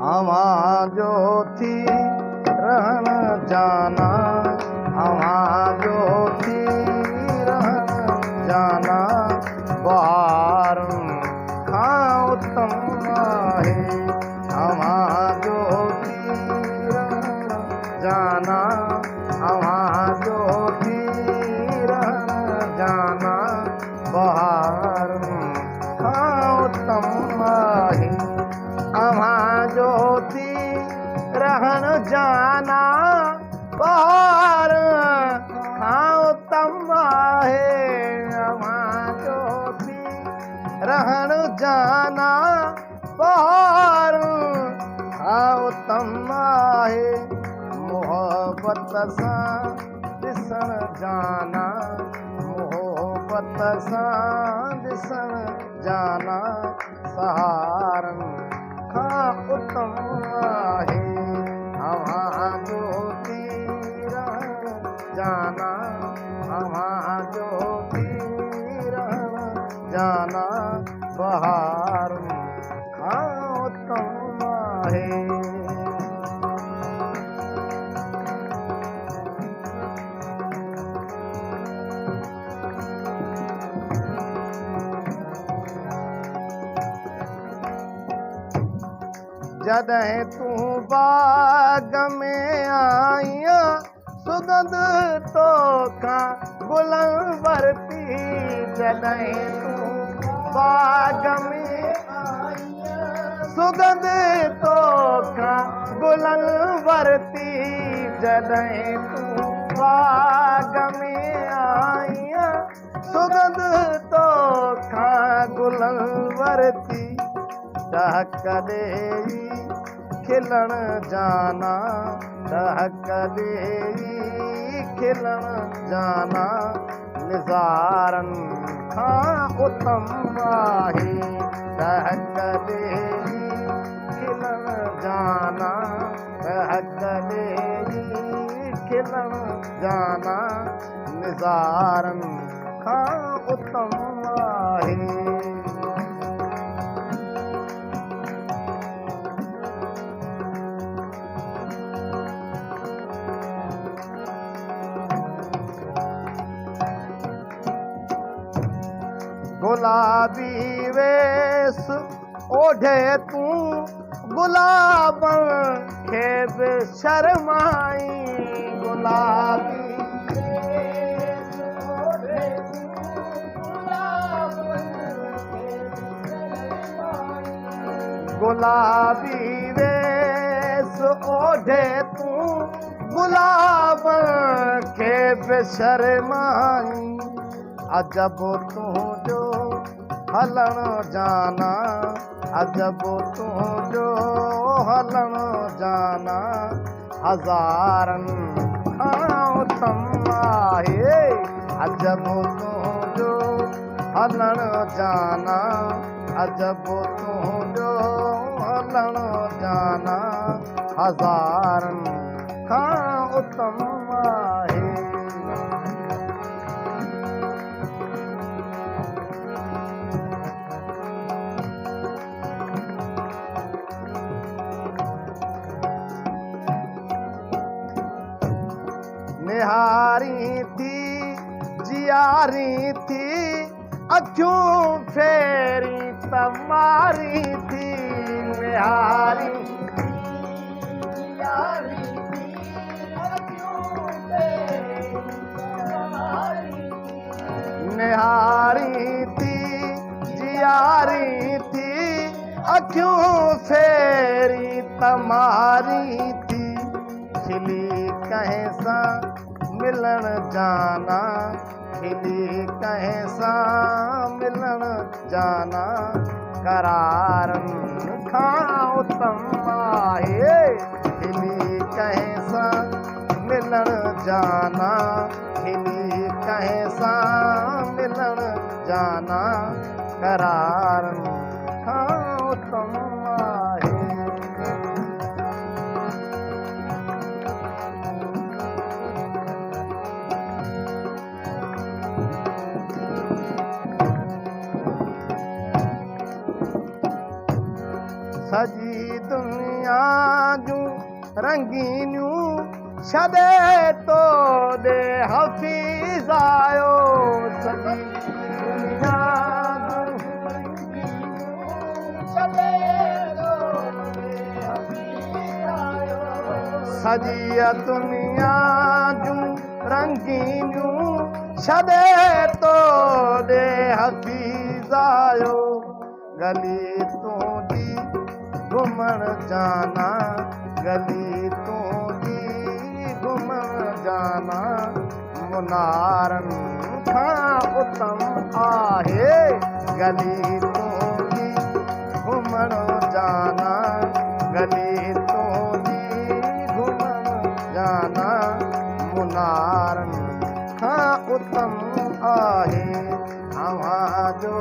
अवां जो थी रहण जाना, अवां जो थी रहण जाना, बहारुनि खां उत्तम आहे। अवां जो थी रहण जाना, अवां जो थी रहण जाना, बहारुनि खां उत्तम आहे। अवां जो थी रहण जाना, बहार खां उत्तम आहे। अवां जो थी रहण जाना, बहार खां उत्तम आहे। मोहबत सां ॾिसण जाना, मोहबत सां ॾिसण जाना, सहारनि खां उत्तम आहे। अवां जो थी रहण जाना, अवां जो थी रहण जाना, बहारुनि खां उत्तम आहे। जॾहिं तूं बाग़ में आईं, सुगंध तोखां गुलनि वरिती। जॾहिं तूं बाग़ में आईं, सुगंध तोखां गुलनि वरिती। जॾहिं तूं बाग़ में आईं, सुगंध तोखां गुलनि वरिती। टहक ॾेई खिलण जाना, टहक ॾेई खिलण जाना, निज़ारनि खां उत्तम आहे। टहक ॾेई खिलण जाना, टहक ॾेई खिलण जाना, निज़ारनि खां उत्तम आहे। गुलाबी वेस ओढ़े तूं गुलाबनि खे बि शर्माई। गुलाबी वेस ओढ़े तूं गुलाबनि खे बि शर्माई। गुलाबी वेस ओढ़े तूं गुलाबनि खे बि शर्माई। अजब तुंहिंजो हलण जाना, अजब तुंहिंजो हलण जाना, हज़ारनि खां उत्तम आहे। अजब तुंहिंजो हलण जाना, अजब तुंहिंजो हलण जाना, हज़ारनि खां उत्तम आहे। निहारी थी जियारी थी, अखियूं फेरी तमारी थी। निहारी थी जियारी थी, अखियूं फेरी तमारी थी। निहारी थी जियारी थी, अखियूं फेरी तमारी थी। खिली कंहिं सां मिलण जाना, खिली कंहिं सां मिलण जाना, करारनि खां उत्तम आहे। खिली कंहिं सां मिलण जाना, खिली कंहिं सां मिलण जाना, करारनि खां उत्तम आहे। सॼी दुनिया जूं रंगीनियूं छॾे तो ॾे हफ़ीज़ आयो सॼी दुनिया सॼी दुनिया जूं रंगीनियूं छॾे तो ॾे हफ़ीज़ आयो गली तुंहिंजी घुमण जाना गली तुंहिंजी घुमण जाना मुनारनि खां उत्तम आहे गली तुंहिंजी घुमण जाना गली तुंहिंजी घुमण जाना मुनारनि खां उत्तम आहे अव्हां जो